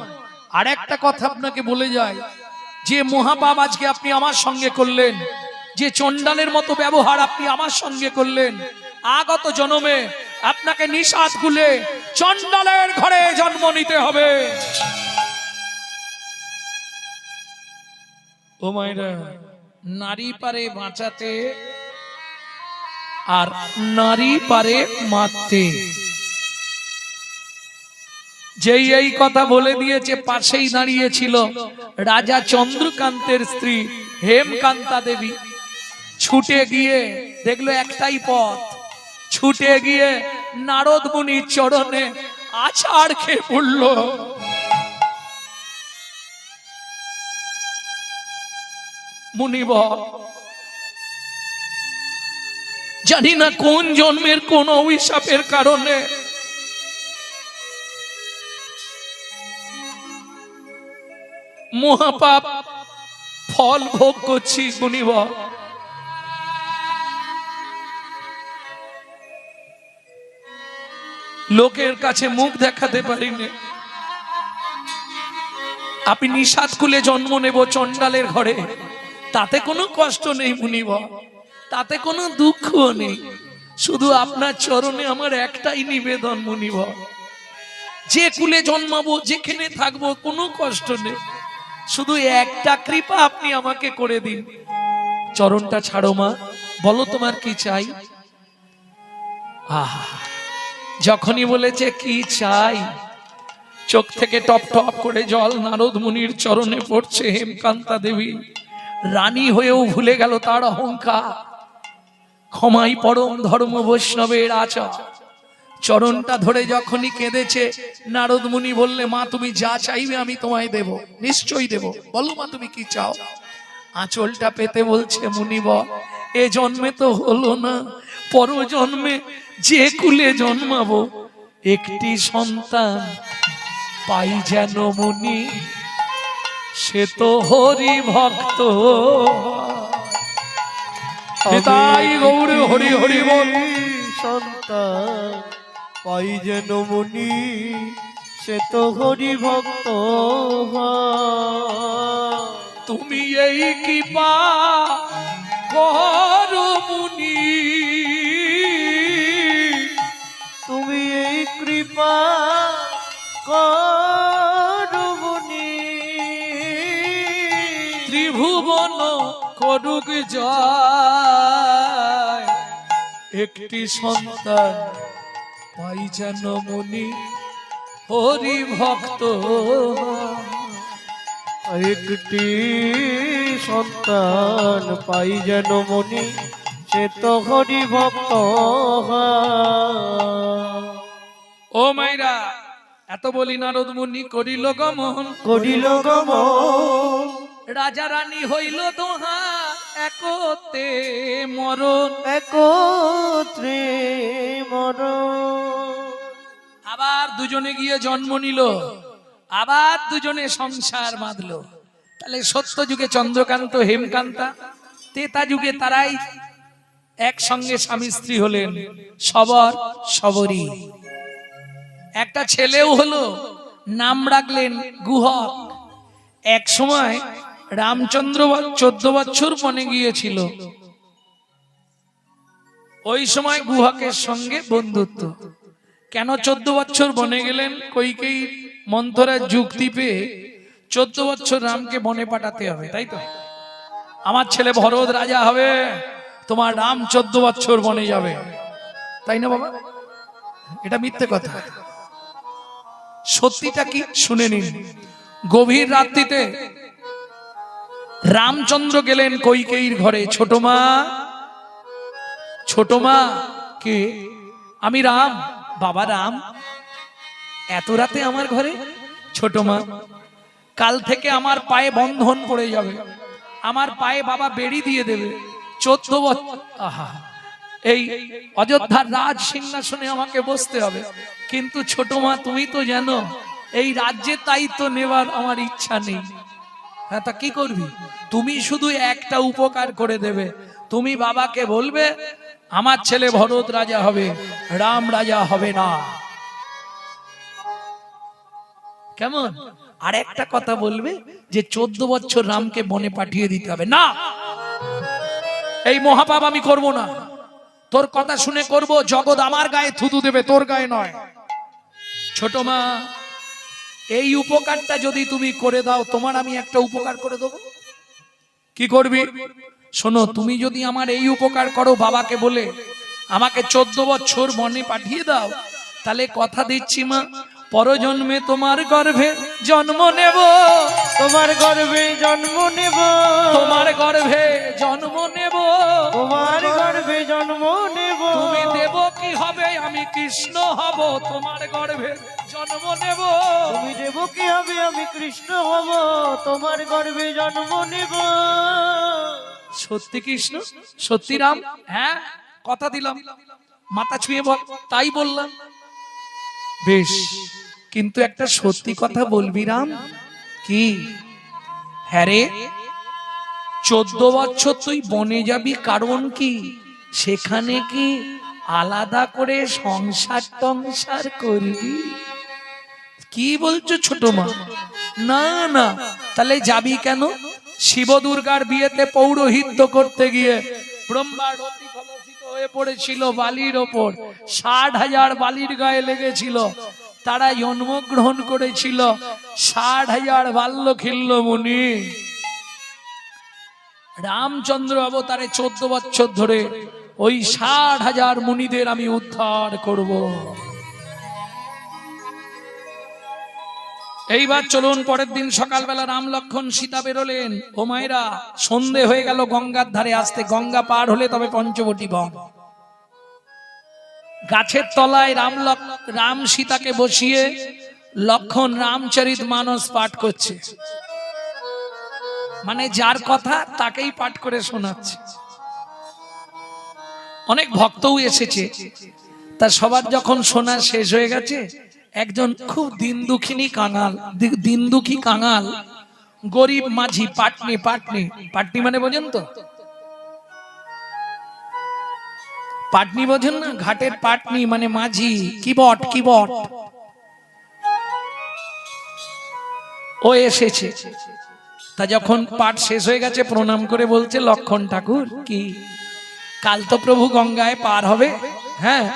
Speaker 1: আর একটা কথা আপনাকে বলে যাই, যে মহাপাপ আজকে আপনি আমার সঙ্গে করলেন, যে চণ্ডালের মতো ব্যবহার আপনি আমার সঙ্গে করলেন, আগত জন্মে আপনাকে নিঃশ্বাস খুলে চণ্ডালের ঘরে জন্ম নিতে হবে। ও মায়েরা, নারী পারে বাঁচাতে আর নারী পারে মারতে। যেই এই কথা বলে দিয়েছে, পাশেই দাঁড়িয়েছিল রাজা চন্দ্রকান্তের স্ত্রী হেমকান্তা দেবী। ছুটে গিয়ে দেখলো একটাই পথ, ছুটে গিয়ে নারদ মুনির চরণে আছাড় খেয়ে পড়ল। মুনিবর, জানি না কোন জন্মের কোন অভিশাপের কারণে মহাপাপ ফল ভোগ করছি। মুনিবর, লোকের কাছে মুখ দেখাতে পারিনি। আপনি নিষাদ খুলে জন্ম নেব চণ্ডালের ঘরে, তাতে কোনো কষ্ট নেই মুনিবর, তাতে কোনো দুঃখ নেই। শুধু আপনার চরণে আমার একটাই নিবেদন মুনিবর, যে কুলে জন্মাবো, যেখানে থাকবো, কোনো কষ্ট নেই, শুধু একটা কৃপা আপনি আমাকে করে দিন। চরণটা ছাড়ো মা, বলো তোমার কি চাই। আহা, যখনই বলেছে কি চাই, চোখ থেকে টপ টপ করে জল নারদ মুনির চরণে পড়ছে। হেমকান্তা দেবী রানী হয়েও ভুলে গেল তার অহংকার। ক্ষমাই পরম ধর্ম বৈষ্ণবের আচার। চরণটা ধরে যখনই কেঁদেছে, নারদ মুনি বললে, মা তুমি যা চাইবে আমি তোমায় দেব, নিশ্চয়ই দেব, বলো মা তুমি কি চাও। আঁচলটা পেতে বলছে, মুনিবর এ জন্মে তো হলো না, পর জন্মে যে কুলে জন্মাবো একটি সন্তান পাই যেন মুনি, সে তো হরি ভক্ত। নিতাই গৌর হরি হরি বল।
Speaker 2: সন্তান পাই যেন মুনি, সে তো হরি ভক্ত।
Speaker 1: তুমি এই কৃপা করো মুনি,
Speaker 2: তুমি এই কৃপা করো মুনি,
Speaker 1: ত্রিভুবন করুক জয়, একটি সন্তান পাই যেন মুনি, হরি ভক্ত।
Speaker 2: একটি সন্তান পাই যেন মুনি, সে তো হরি ভক্ত।
Speaker 1: ও মাইরা, এত বলি নারদ মুনি করিল গমন,
Speaker 2: করিল গমন,
Speaker 1: রাজা রানী হইল দোহা, একতে মরণ।
Speaker 2: একত্রে মরণ।
Speaker 1: দুজনে গিয়ে জন্ম নিল, আবার দুজনে সংসার বাঁধলো। তাহলে সত্য যুগে চন্দ্রকান্ত হেমকান্তা, তেতা যুগে তারাই একসঙ্গে স্বামী স্ত্রী হলেন, সবর সবরী। একটা ছেলেও হলো, নাম রাখলেন গুহক। এক সময় রামচন্দ্র 14 বছর বনে গিয়েছিল, ওই সময় গুহকের সঙ্গে বন্ধুত্ব। কেন 14 বছর বনে গেলেন? কইকেয়ী মন্থরার যুক্তি পেয়ে 14 বছর রামকে বনে পাঠাতে হবে, তাই তো? আমার ছেলে ভরত রাজা হবে, তোমার রাম 14 বছর বনে যাবে, তাই না বাবা? এটা মিথ্যে কথা। সত্যিটা কি শুনে নিন। গভীর রাত্রিতে রামচন্দ্র গেলেন কইকেয়ীর ঘরে। ছোট মা কে? আমি রাম। বাবা রাম, এত রাতে আমার ঘরে? ছোট মা, কাল থেকে আমার পায়ে বন্ধন পড়ে যাবে, আমার পায়ে বাবা বেড়ি দিয়ে দেবে। 14 বছর এই অযোধ্যার রাজ সিংহাসনে আমাকে বসতে হবে। কিন্তু ছোট মা, তুমি তো জানো এই রাজ্যের দায়িত্ব নেবার আমার ইচ্ছা নেই। হ্যাঁ, তা কি করবি? তুমি শুধু একটা উপকার করে দেবে, তুমি বাবাকে বলবে আমার ছেলে ভরত রাজা হবে, রাম রাজা হবে না। কেমন? আর একটা কথা বলবে যে 14 বছর রামকে বনে পাঠিয়ে দিতে হবে। না, এই মহাপাপ আমি করব না। তোর কথা শুনে করব, জগৎ আমার গায়ে থুতু দেবে, তোর গায়ে নয়। ছোট মা, এই উপকারটা যদি তুমি করে দাও, তোমার আমি একটা উপকার করে দেবো। কি করবি? শোনো, তুমি যদি আমার এই উপকার করো, বাবাকে বলে আমাকে 14 বছর বনে পাঠিয়ে দাও, তাহলে কথা দিচ্ছি মা, পরজন্মে তোমার গর্ভে জন্ম নেব,
Speaker 2: তোমার গর্ভে জন্ম নেব,
Speaker 1: তোমার গর্ভে জন্ম নেব,
Speaker 2: তোমার গর্ভে জন্ম নেব।
Speaker 1: তুমি দেব কি হবে, আমি কৃষ্ণ হব, তোমার গর্ভে জন্ম নেব।
Speaker 2: তুমি দেব কি হবে, আমি কৃষ্ণ হব, তোমার গর্ভে জন্ম নেব।
Speaker 1: সত্যি কৃষ্ণ, সত্যি রাম? হ্যাঁ, কথা দিলাম। মাথা ছুঁয়ে বল। তাই বললাম। বেশ, কিন্তু একটা সত্যি কথা বলবি রাম। কি? হ্যাঁ রে, 14 বছর তুই বনে যাবি, কারণ কি? সেখানে কি আলাদা করে সংসার টংসার করবি? কি বলছো ছোট মা? না না, তাহলে যাবি কেন? শিব দুর্গার বিয়েতে পৌরোহিত্য করতে গিয়ে ব্রহ্মার অতি কলুষিত হয়ে পড়েছিল বালির ওপর। 60,000 বালির গায়ে লেগেছিল, তারা জন্মগ্রহণ করেছিল। 60,000 বাল্যখিল্য মুনি। রামচন্দ্র অবতারে 14 বছর ধরে ওই 60,000 মুনিদের আমি উদ্ধার করব। এইবার চলুন, পরের দিন সকালবেলা রাম লক্ষণ সীতা বেরোলেন। ও মায়েরা, সন্ধে হয়ে গেল গঙ্গার ধারে আসতে। গঙ্গা পার হলে তবে পঞ্চবটী বন। গাছের তলায় রাম সীতাকে বসিয়ে লক্ষণ রামচরিত মানস পাঠ করছে। মানে যার কথা তাকেই পাঠ করে শোনাচ্ছে। অনেক ভক্তও এসেছে, তা সবার যখন শোনা শেষ হয়ে গেছে, একজন খুব দিন দুঃখী কাঙাল গরিব মাঝি, পাটনি মানে বোঝেন তো? পাটনি বোঝেন না? ঘাটের পাটনি মানে মাঝি, কিবট। ও এসেছে। তা যখন পাঠ শেষ হয়ে গেছে, প্রণাম করে বলছে, লক্ষণ ঠাকুর, কি কাল তো প্রভু গঙ্গায় পার হবে? হ্যাঁ,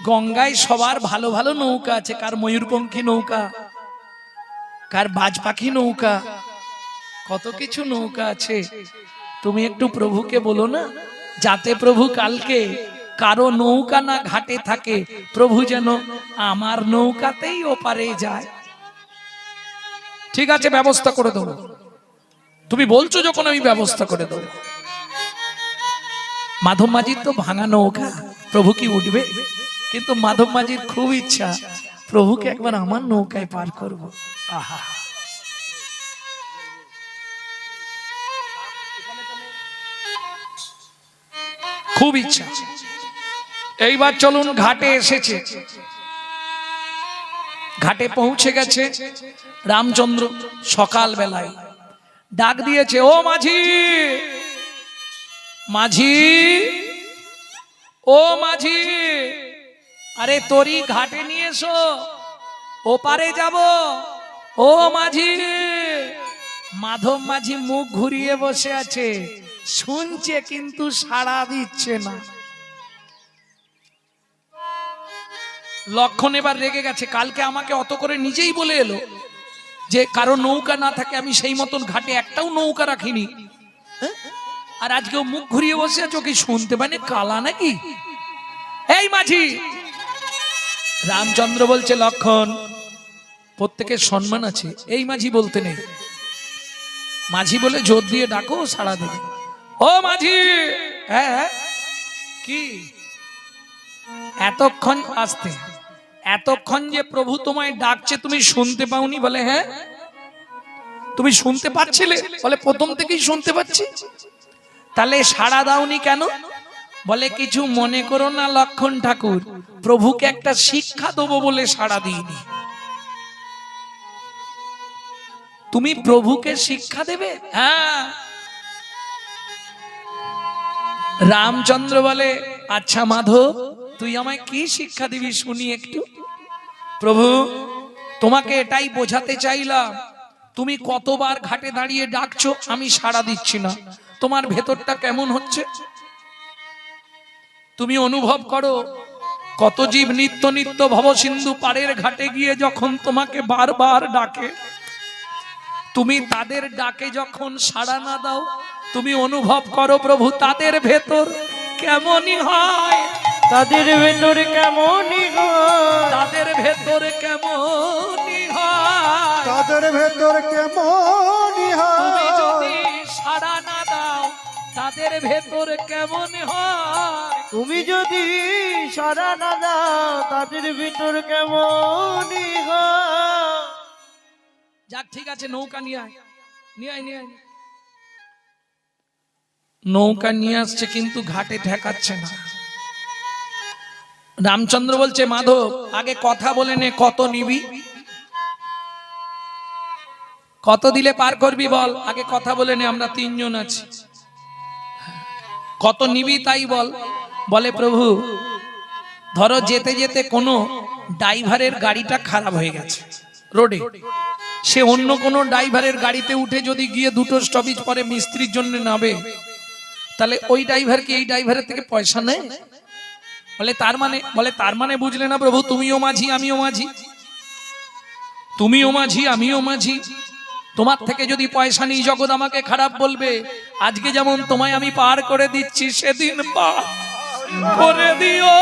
Speaker 1: গঙ্গায় সবার ভালো ভালো নৌকা আছে, কার ময়ূরপঙ্খী নৌকা, কার বাজ পাখি নৌকা, কত কিছু নৌকা আছে। তুমি একটু প্রভুকে বলো না, যাতে প্রভু কালকে কারো নৌকা না ঘাটে থাকে, প্রভু যেন আমার নৌকাতেই ওপারে যায়। ঠিক আছে, ব্যবস্থা করে দেবো। তুমি বলছো যখন, আমি ব্যবস্থা করে দেবো। মাধব মাঝির তো ভাঙা নৌকা, প্রভু কি উঠবে? কিন্তু মাধব মাঝির খুব ইচ্ছা, প্রভুকে একবার আমার নৌকায় পার করব। আহা, খুব ইচ্ছা। এইবার চলুন, ঘাটে এসেছে। ঘাটে পৌঁছে গেছে রামচন্দ্র সকাল বেলায়, ডাক দিয়েছে, ও মাঝি, মাঝি, ও মাঝি, আরে তোরই ঘাটে নিয়ে এসো, ওপারে যাব। ও মাঝি। মাধব মাঝি মুখ ঘুরিয়ে বসে আছে, শুনছে কিন্তু সাড়া দিচ্ছে না। লক্ষণ এবার রেগে গেছে, কালকে আমাকে অত করে নিজেই বলে এলো যে কারো নৌকা না থাকে আমি সেই মতন ঘাটে একটাও নৌকা রাখিনি, আর আজকেও মুখ ঘুরিয়ে বসে আছে, ওকে শুনতে পারে কালা নাকি? এই মাঝি। রামচন্দ্র বলছে, লক্ষণ, প্রত্যেকের সম্মান আছে, এই মাঝি বলতে নেই, মাঝি বলে জোর দিয়ে ডাকো, সাড়া দেবে। ও মাঝি। হ্যাঁ কি? এতক্ষণ আসতে, এতক্ষণ যে প্রভু তোমায় ডাকছে তুমি শুনতে পাওনি? বলে হ্যাঁ। তুমি শুনতে পাচ্ছিলে? বলে প্রথম থেকেই শুনতে পাচ্ছি। তাহলে সাড়া দাওনি কেন? বলে কিছু মনে করো না লক্ষণ ঠাকুর, প্রভুকে একটা শিক্ষা দেবো বলে সাড়া দিইনি। তুমি প্রভুকে শিক্ষা দেবে? হ্যাঁ। রামচন্দ্র বলে, আচ্ছা মাধব, তুই আমায় কি শিক্ষা দিবি শুনি একটু। প্রভু, তোমাকে এটাই বোঝাতে চাইলাম, তুমি কতবার ঘাটে দাঁড়িয়ে ডাকছো, আমি সাড়া দিচ্ছি না, তোমার ভেতরটা কেমন হচ্ছে তুমি অনুভব করো। কত জীব নিত্য নিত্য ভবসিন্ধু পাড়ের ঘাটে গিয়ে যখন তোমাকে বারবার ডাকে, তুমি তাদের ডাকে যখন সাড়া না দাও, তুমি অনুভব করো প্রভু তাদের ভেতর কেমনই হয়,
Speaker 2: তাদের ভেতরে কেমনই হয়,
Speaker 1: তাদের ভেতর কেমনই হয়,
Speaker 3: তাদের ভেতর কেমনই
Speaker 1: তুমি
Speaker 3: হয়।
Speaker 1: যদি সাড়া না দাও তাদের ভেতর কেমন হয়,
Speaker 2: তুমি যদি সাড়া না দাও তাদের ভিতর কেমনই হয়।
Speaker 1: যাক ঠিক আছে, নৌকা নিয়ে আয়, নিয়ে আয়, নিয়ে আয়। নৌকা নিয়ে আসছে কিন্তু ঘাটে ঠেকাচ্ছে না। রামচন্দ্র বলছে, মাধব আগে কথা বলে নে, কত নিবি, কত দিলে পার করবি বল, আগে কথা বলে নে, আমরা তিনজন আছি, কত নিবি তাই বল। বলে প্রভু, ধরো যেতে যেতে কোনো ড্রাইভারের গাড়িটা খারাপ হয়ে গেছে রোডে, সে অন্য কোনো ড্রাইভারের গাড়িতে উঠে যদি গিয়ে দুটো স্টপেজ পরে মিস্ত্রির জন্য নামে, তাহলে ওই ড্রাইভারকে এই ড্রাইভারের থেকে পয়সা নেয়? বলে তার মানে বুঝলে না প্রভু, তুমিও মাঝি আমিও মাঝি, তুমিও মাঝি আমিও মাঝি, তোমার থেকে যদি পয়সা নিই জগৎ আমাকে খারাপ বলবে। আজকে যেমন তোমায় আমি পার করে দিচ্ছি, সেদিন পার করে দিও,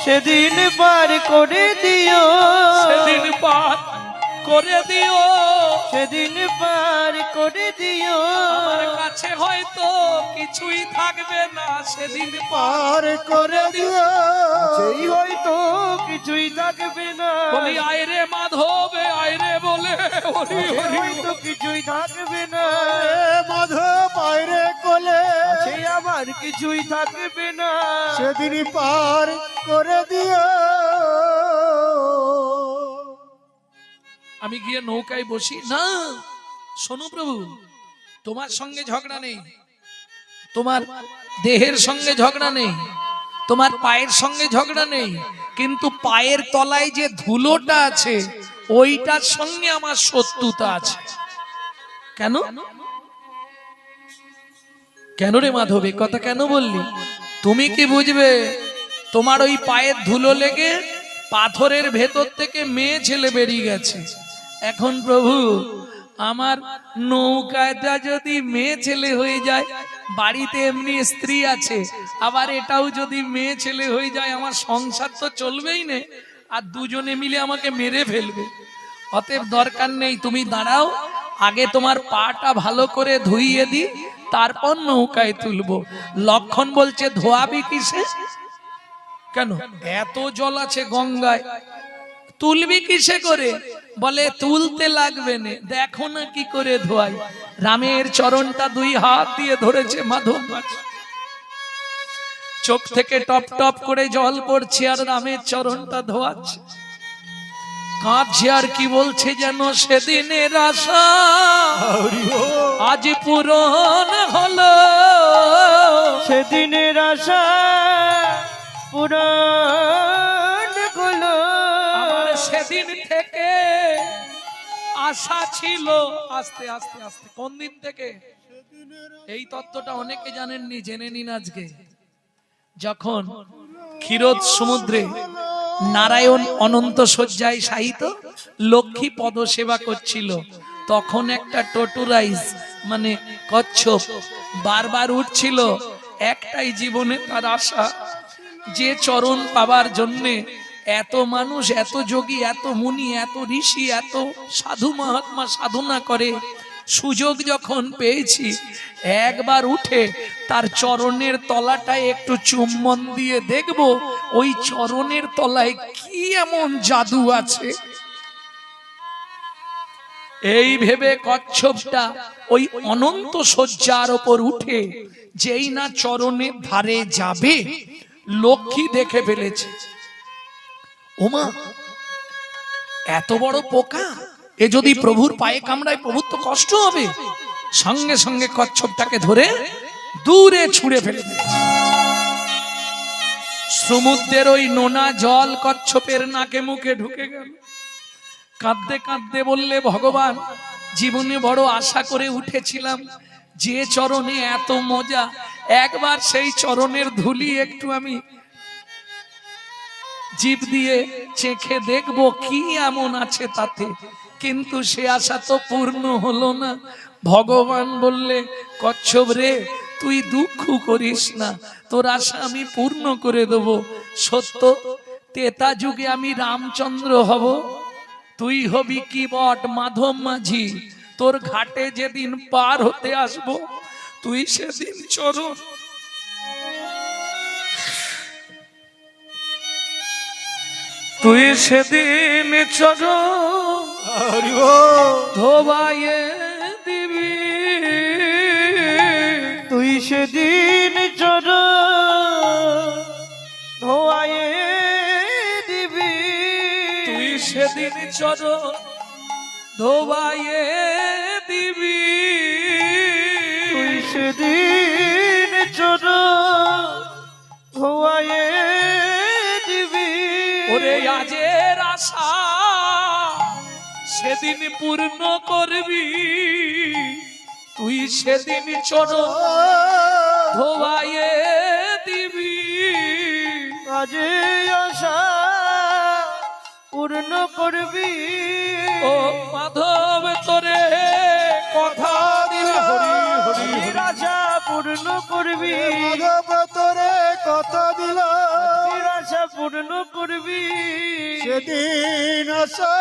Speaker 2: সেদিন পার করে দিও,
Speaker 1: সেদিন পার করে দিও,
Speaker 2: সেদিন পার করে দিও।
Speaker 1: আমার কাছে হয়তো কিছুই থাকবে না, সেদিন
Speaker 3: পার করে দিও।
Speaker 2: সেই হয়তো কিছুই থাকবে না,
Speaker 1: বলি আয়রে মাধব আয়রে বলে, হরি
Speaker 2: সেই
Speaker 1: হরি
Speaker 2: হয়তো কিছুই থাকবে না,
Speaker 3: এ মাধব পায়রে কোলে,
Speaker 2: সেই আমার কিছুই থাকবে না।
Speaker 3: সেদিনই পার করে দিও।
Speaker 1: আমি গিয়ে নৌকায় বসি না। শোনো প্রভু, তোমার সঙ্গে ঝগড়া নেই, তোমার দেহের সঙ্গে ঝগড়া নেই, তোমার পায়ের সঙ্গে ঝগড়া নেই, কিন্তু পায়ের তলায় যে ধুলোটা আছে ওইটার সঙ্গে আমার শত্রুতা আছে। কেন কেন রে মাধব, এ কথা কেন বললি? তুমি কি বুঝবে, তোমার ওই পায়ের ধুলো লেগে পাথরের ভেতর থেকে মেয়ে ছেলে বেরিয়ে গেছে। এখন প্রভু, আমার নৌকাটা যদি মেয়ে ছেলে হয়ে যায়, বাড়িতে এমনি স্ত্রী আছে, আবার এটাও যদি মেয়ে ছেলে হয়ে যায়, আমার সংসার তো চলবেই না, আর দুজনে মিলে আমাকে মেরে ফেলবে। অতএব দরকার নেই, তুমি দাঁড়াও, আগে তোমার পাটা ভালো করে ধুইয়ে দি, তারপর নৌকায় তুলবো। লক্ষণ বলছে, ধোয়াবি কিসে? কেন এত জল আছে গঙ্গায়, তুলবি কিসে করে? বলে তুলতে লাগবে না, দেখো না কি করে ধোয়াই। রামের চরণটা দুই হাত দিয়ে ধরেছে মাধব, চোখ থেকে টপ টপ করে জল পড়ছে, আর রামের চরণটা ধোয়াচ্ছে। কাঁদছে আর কি বলছে যেন সেদিনের আশা আজ পূরণ হলো।
Speaker 2: সেদিনের আশা পুরাণ হলো।
Speaker 1: আমার সেদিন থেকে আশা ছিল। আস্তে আস্তে আস্তে কোন দিন থেকে? এই তত্ত্বটা অনেকে জানেননি, জেনে নিন আজকে। যখন ক্ষীরোদ সমুদ্রে নারায়ণ অনন্ত শয্যায় শায়িত লক্ষ্মী পদ সেবা করছিল, তখন একটা টটুরাইজ মানে কচ্ছপ বারবার উঠছিল। একটাই জীবনে তার আশা, যে চরণ পাবার জন্যে এত মানুষ, এত যোগী, এত মুনি, এত ঋষি, এত সাধু মহাত্মা সাধনা করে, সুযোগ যখন পেয়েছি একবার উঠে তার চরণের তলাটায় একটু চুম্বন দিয়ে দেখব ওই চরণের তলায় কি এমন জাদু আছে। এই ভেবে কচ্ছপটা ওই অনন্ত শয্যার ওপর উঠে যেই না চরণের ধারে যাবে, লক্ষ্মী দেখে ফেলেছে, ওমা এত বড় পোকা, এ যদি প্রভুর পায়ে কামড়ায় প্রভুর তো কষ্ট হবে। সঙ্গে সঙ্গে কচ্ছপটাকে ধরে দূরে ছুঁড়ে ফেলে দিয়েছে। সমুদ্রের ওই নোনা জল কচ্ছপের নাকে মুখে ঢুকে গেল। কাঁদতে কাঁদতে বললে, ভগবান জীবনে বড় আশা করে উঠেছিলাম, যে চরণে এত মজা, একবার সেই চরণের ধুলি একটু আমি জিভ দিয়ে চেখে দেখবো কি এমন আছে তাতে, কিন্তু সে আশা তো পূর্ণ হলো না। ভগবান বললে, কচ্ছপ রে তুই দুঃখ করিস না, তোর আশা আমি পূর্ণ করে দেব। সত্য তেতা যুগে আমি রামচন্দ্র হব, তুই হবি কি বট মাধব মাঝি। তোর ঘাটে যেদিন পার হতে আসবো, তুই সেদিন চরণ তুই সেদিন চরণ ধোবাইয়ে দিবি।
Speaker 2: তুই সেদিন চরণ ধোয়ায়ে দিবি।
Speaker 1: তুই সেদিন চরণ ধোবাইয়ে দিবি।
Speaker 2: তুই সেদিন চরণ ধোয়ায়ে দিবি।
Speaker 1: ওরে আজের আশা সেদিন পূর্ণ করবি, তুই সেদিন চরণ ধোবাইয়ে দিবি।
Speaker 2: আজ আশা পূর্ণ করবি।
Speaker 1: ও মাধব তোরে কথা দিল,
Speaker 2: আশা পূর্ণ করবি।
Speaker 3: মাধব তোরে কথা দিল,
Speaker 2: আশা পূর্ণ করবি।
Speaker 3: সেদিন আশা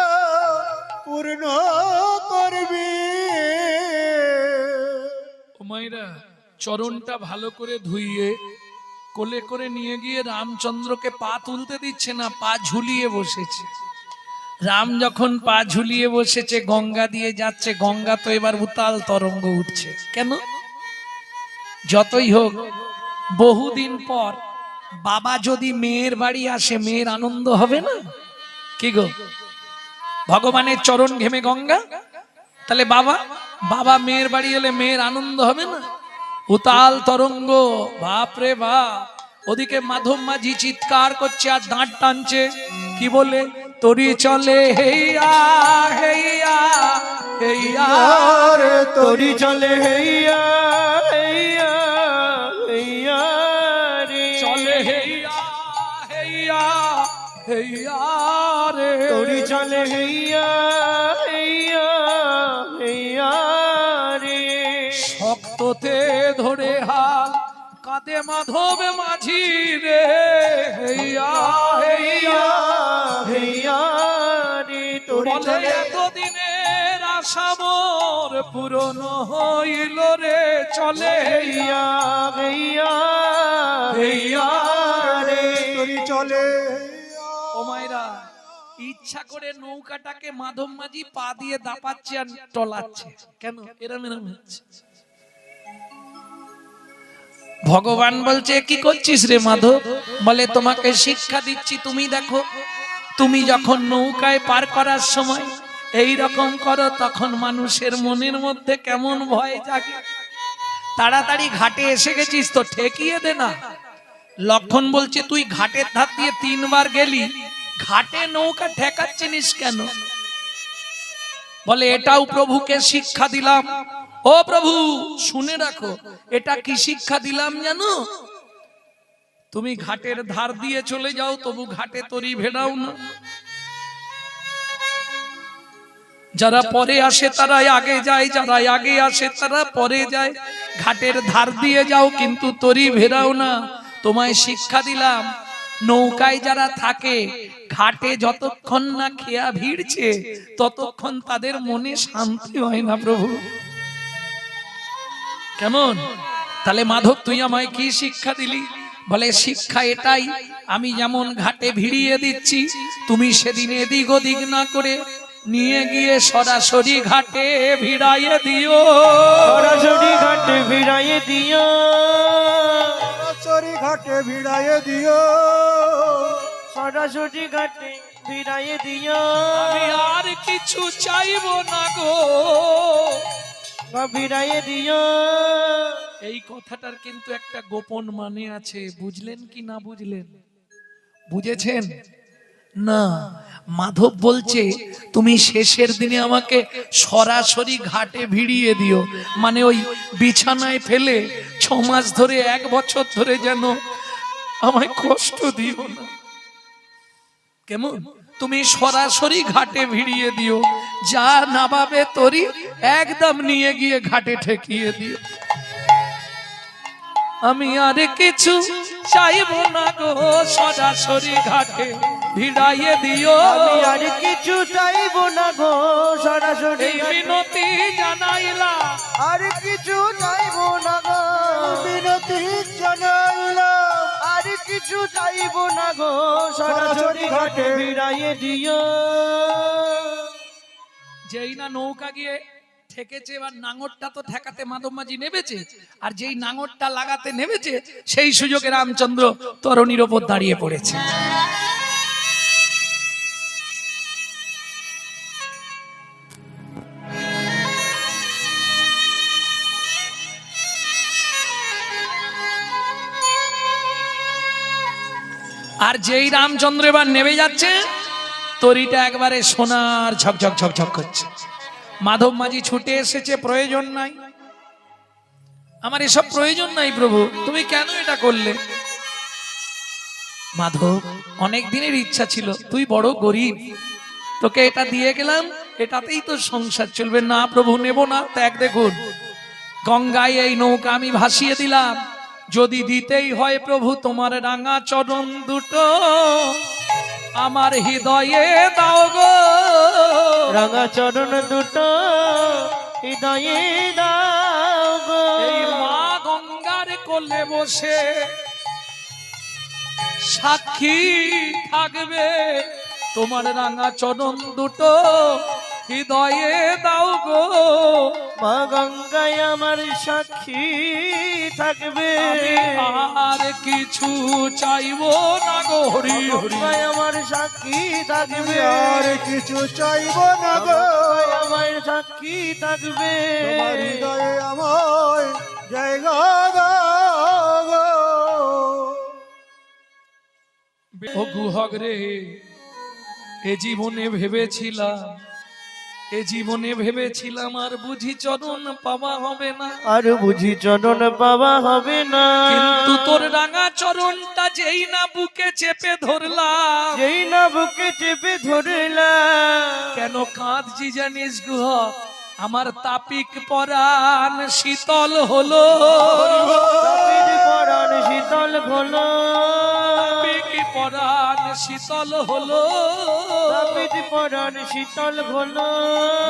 Speaker 3: পূর্ণ করবি।
Speaker 1: ও মাইরা চরণটা ভালো করে ধুইয়ে কোলে করে নিয়ে গিয়ে রামচন্দ্রকে পা তুলতে দিচ্ছে না, পা ঝুলিয়ে বসেছে। রাম যখন পা ঝুলিয়ে বসেছে, গঙ্গা দিয়ে যাচ্ছে, গঙ্গা তো এবার উতাল তরঙ্গ উঠছে। কেন? যতই হোক বহুদিন পর বাবা যদি মেয়ের বাড়ি আসে, মেয়ের আনন্দ হবে না? কি গো, ভগবানের চরণ ঘেমে গঙ্গা, তাহলে বাবা মেয়ের বাড়ি এলে মেয়ের আনন্দ হবে না? উতাল তরঙ্গ, বাপরে বাপ। ওদিকে মাধব মাঝি চিৎকার করছে আর দাঁত টানছে, কি বলে? তরি চলে হেইয়া হেইয়া হেইয়া
Speaker 3: রে
Speaker 2: তোরি চলে হেইয়া হেইয়া হেইয়া রে।
Speaker 1: চলে হেইয়া হেইয়া হেইয়া রে।
Speaker 2: তোরি চলে হেইয়া হেইয়া হেইয়া রে।
Speaker 1: শক্ততে ধরে হাল কাঁদে মাধব মাঝি রে, হেইয়া হেইয়া
Speaker 2: হেইয়া রে। তোরি
Speaker 1: বলে
Speaker 2: চলে
Speaker 1: এতদিনের আশা মোর পূরণ হইল রে, চলে হেইয়া
Speaker 2: হেইয়া
Speaker 1: হেইয়া রে।
Speaker 3: তোরি চলে
Speaker 1: ও মাইরা, ইচ্ছা করে নৌকাটাকে মাধব মাঝি পা দিয়ে দাপাচ্ছে আর টলাচ্ছে। কেন এরম এরম হচ্ছে? ভগবান বলছে, কি করছিস রে মাধব? বলে, তোমাকে শিক্ষা দিচ্ছি। তুমি দেখো তুমি যখন নৌকায় পার করার সময় এই রকম করো, তখন মানুষের মনের মধ্যে কেমন ভয় জাগে। তাড়াতাড়ি ঘাটে এসে গেছিস তো ঠেকিয়ে দে না। লক্ষণ বলছে তুই ঘাটের ধার দিয়ে 3 বার গেলি, ঘাটে নৌকা ঠেকাচ্ছিস কেন? বলে এটাও প্রভুকে শিক্ষা দিলাম। ও প্রভু শুনে রাখো, এটা কি শিক্ষা দিলাম জানো? তুমি ঘাটের ধার দিয়ে চলে যাও, তবু ঘাটে তরি ভেড়াও না। যারা পরে আসে তারা আগে যায়, যারা আগে আসে তারা পরে যায়। ঘাটের ধার দিয়ে যাও কিন্তু তরি ভেড়াও না। তোমায় শিক্ষা দিলাম, নৌকায় যারা থাকে ঘাটে যতক্ষণ না খেয়া ভিড়ছে ততক্ষণ তাদের মনে শান্তি হয় না প্রভু। কেমন? তাহলে মাধব তুই আমায় কি শিক্ষা দিলি? বলে শিক্ষা এটাই, আমি যেমন ঘাটে ভিড়িয়ে দিচ্ছি, তুমি সেদিন এদিক ওদিক না করে নিয়ে গিয়ে সরাসরি ঘাটে ভিড়াইয়ে দিও।
Speaker 2: সরাসরি ঘাটে ভিড়াইয়ে দিও।
Speaker 3: সরাসরি ঘাটে ভিড়াইয়ে দিও।
Speaker 2: সরাসরি ঘাটে ভিড়াইয়ে দিও।
Speaker 1: আমি আর কিছু চাইবো না গো,
Speaker 2: ভিড়াইয়ে দিও।
Speaker 1: এই কথাটার কিন্তু একটা গোপন মানে আছে, বুঝলেন কি না বুঝলেন? বুঝেছেন না? মাধব বলছে তুমি শেষের দিনে আমাকে সরাসরি ঘাটে ভিড়িয়ে দিও, মানে ওই বিছানায় ফেলে 6 মাস ধরে 1 বছর ধরে যেন আমায় কষ্ট দিও না। কেমন? তুমি সরাসরি ঘাটে ভিড়িয়ে দিও, যা নাবাবে তরি একদম নিয়ে গিয়ে ঘাটে ঠেকিয়ে দিও। আমি আর কিছু চাইবো না গো, সরাসরি ঘাটে ভিড়াইয়ে দিও।
Speaker 2: আমি আর কিছু চাইবো না গো, সরাসরি
Speaker 1: এই মিনতি জানাইলা।
Speaker 2: আর কিছু চাইবো না গো,
Speaker 3: বিনতি জানাইলাম।
Speaker 2: আর কিছু চাইবো না গো, সরাসরি ঘাটে ভিড়াইয়ে দিও।
Speaker 1: যেই না নৌকা গিয়ে ঠেকেছে, এবার নাঙরটা তো ঠেকাতে মাধব মাঝি নেমেছে, আর যেই নাঙরটা লাগাতে নেমেছে সেই সুযোগে রামচন্দ্র তরণীর ওপর দাঁড়িয়ে পড়েছে। আর যেই রামচন্দ্র এবার নেমে যাচ্ছে, তরিটা একবারে সোনার ঝকঝক ঝকঝক করছে। মাধব মাঝি ছুটে এসেছে, প্রয়োজন নাই, আমার এসব প্রয়োজন নাই প্রভু, তুমি কেন এটা করলে? মাধব অনেক দিনের ইচ্ছা ছিল, তুই বড় গরিব, তোকে এটা দিয়ে গেলাম, এটাতেই তো সংসার চলবে। না প্রভু নেব না। ত্যাগ দেখুন, গঙ্গায় এই নৌকা আমি ভাসিয়ে দিলাম, যদি দিতেই হয় প্রভু তোমার রাঙা চরণ দুটো আমার হৃদয়ে দাও গো।
Speaker 2: রাঙা চরণ দুটো হৃদয়ে দাও গো।
Speaker 1: এই মা গঙ্গার কোলে বসে সাক্ষী থাকবে, তোমার রাঙা চরণ দুটো হৃদয়ে দাও গো।
Speaker 2: মা গঙ্গায় আমার সাক্ষী থাকবে,
Speaker 1: আর কিছু চাইবো না গো। হরি হরি
Speaker 2: গঙ্গায় আমার সাক্ষী থাকবে,
Speaker 3: আর কিছু চাইব না গো।
Speaker 2: আমার সাক্ষী থাকবে।
Speaker 3: তোমার হৃদয়ে আমায় জায়গা দাও গো।
Speaker 1: ও গুহক রে, এ জীবনে ভেবেছিলাম, এ জীবনে ভেবেছিলাম আর বুঝি চরণ পাওয়া হবে না,
Speaker 2: আর বুঝি চরণ পাওয়া হবে না।
Speaker 1: কিন্তু তোর রাঙা চরণটা যেই না বুকে চেপে ধরলাম,
Speaker 2: যেই না বুকে চেপে ধরলাম,
Speaker 1: কেন কাঁদছি জানিস গুহক? আমার তাপিক পরাণ শীতল হলো,
Speaker 2: তাপিত পরাণ শীতল হলো,
Speaker 1: তাপিক পরাণ শীতল হলো।
Speaker 2: তাপিত পরাণ শীতল হলো।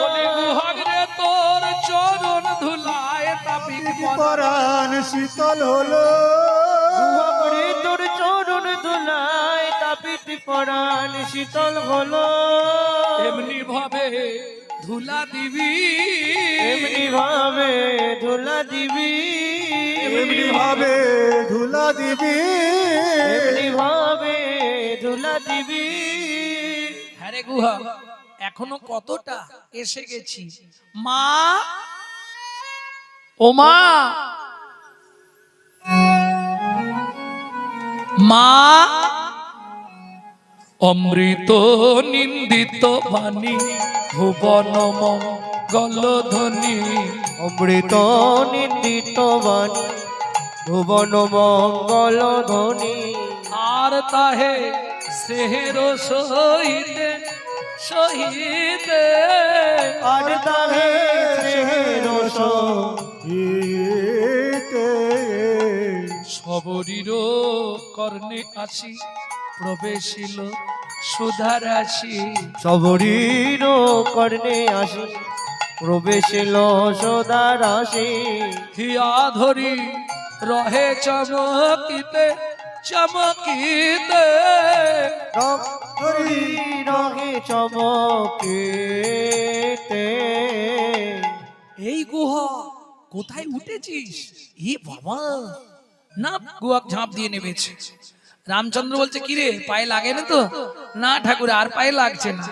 Speaker 1: বলে গুহক রে তোর চরণ ধুলায় তাপিক পরাণ
Speaker 3: পরাণ শীতল হলো।
Speaker 2: গুহরে তোর চরণ ধুলায় তাপিত পরাণ শীতল হলো।
Speaker 1: এমনি ভাবে ধুলা দিবি,
Speaker 2: এমনি ভাবে ধুলা দিবি,
Speaker 3: এমনি ভাবে ধুলা দিবি।
Speaker 2: এমনি ভাবে ধুলা দিবি।
Speaker 1: আরে গুহা এখনো কতটা, এসে গেছি। মা, ও মা, মা, অমৃত নিন্দিত বাণী ভুবন মঙ্গল ধ্বনি,
Speaker 2: অমৃত নিন্দিত বাণী ভুবন মঙ্গল ধ্বনি,
Speaker 1: আর তাহে স্নেহের সহিতে সহিতে,
Speaker 2: আর তাহে স্নেহের
Speaker 3: সহিতে
Speaker 1: সবরীর কর্ণে আসি প্রবেশিল সুধারাশি,
Speaker 2: সবরীর কর্ণে আসি প্রবেশিল সদা রাশি,
Speaker 1: হিয়া ধরি রহে চমকিতে চমকিতে,
Speaker 2: রক্তরি রহে চমকেতে।
Speaker 1: এই গুহা কোথায় উঠেছিস? ই বাবা, না গুহা ঝাঁপ দিয়ে নেমেছে। রামচন্দ্র বলছে কি রে, পায়ে লাগে না তো? না ঠাকুর, আর পায়ে লাগছে না।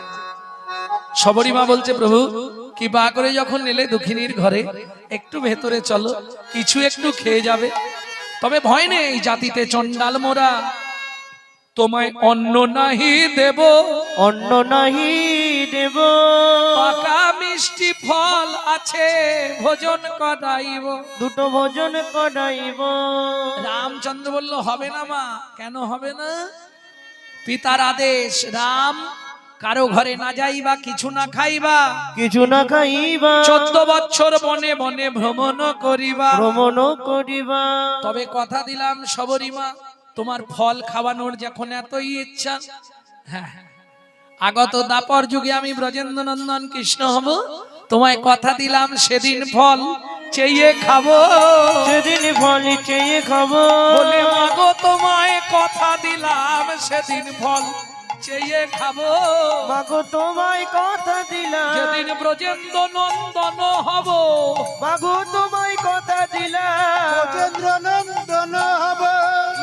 Speaker 1: সবরী মা বলছে প্রভু কৃপা করে যখন এলে দুঃখিনীর ঘরে, একটু ভেতরে চলো, কিছু একটু খেয়ে যাবে। তবে ভয় নেই, জাতিতে চন্ডাল মোরা, তোমায় অন্ন নাহি দেব,
Speaker 2: অন্ন নাহি দেব,
Speaker 1: পাকা মিষ্টি ফল আছে ভোজন করাইব।
Speaker 2: দুটো ভোজন করাইব।
Speaker 1: রামচন্দ্র বলল হবে না মা। কেন হবে না? পিতার আদেশ, রাম কারো ঘরে না যাইবা, কিছু না খাইবা,
Speaker 2: কিছু না খাইবা,
Speaker 1: 14 বছর বনে বনে ভ্রমণ করিবা।
Speaker 2: ভ্রমণ করিবা।
Speaker 1: তবে কথা দিলাম সবরী মা, তোমার ফল খাওয়ানোর যখন এতই ইচ্ছা, হ্যাঁ, আগত দাপর যুগে আমি ব্রজেন্দ্র নন্দন কৃষ্ণ হব, তোমায় কথা দিলাম সেদিন ফল চেয়ে খাবো,
Speaker 2: সেদিন ফল চেয়ে খাবো।
Speaker 1: বলে মাগো তোমায় কথা দিলাম সেদিন ফল চেয়ে খাবো,
Speaker 2: মাগো তোমায় কথা দিলাম,
Speaker 1: যেদিন ব্রজেন্দ্র নন্দন হব,
Speaker 2: মাগো তোমায় কথা দিলাম,
Speaker 3: চন্দ্র নন্দন হবে,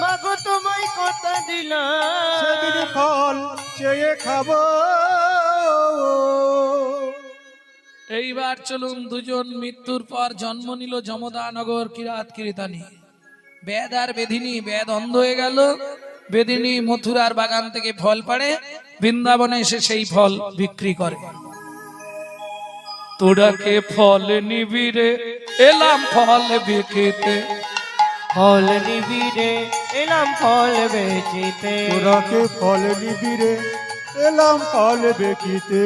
Speaker 2: মাগো তোমায় কথা দিলাম,
Speaker 3: সেদিন ফল চেয়ে খাবো।
Speaker 1: এইবার চলুন দুজন মৃত্যুর পর জন্ম নিল যমদানগর কিরাত কিরিতানি। বেদ আর বেদিনী, বেদ অন্ধ হয়ে গেল, বেদিনী মথুরার বাগান থেকে ফল পাড়ে, বৃন্দাবনে এসে সেই ফল বিক্রি করে। তোরাকে ফল নিবিরে এলাম ফল বিকিতে,
Speaker 2: ফল নিবিড়ে এলাম ফল বেচিতে,
Speaker 3: তোরাকে ফল নিবিরে এলাম ফল বেকিতে।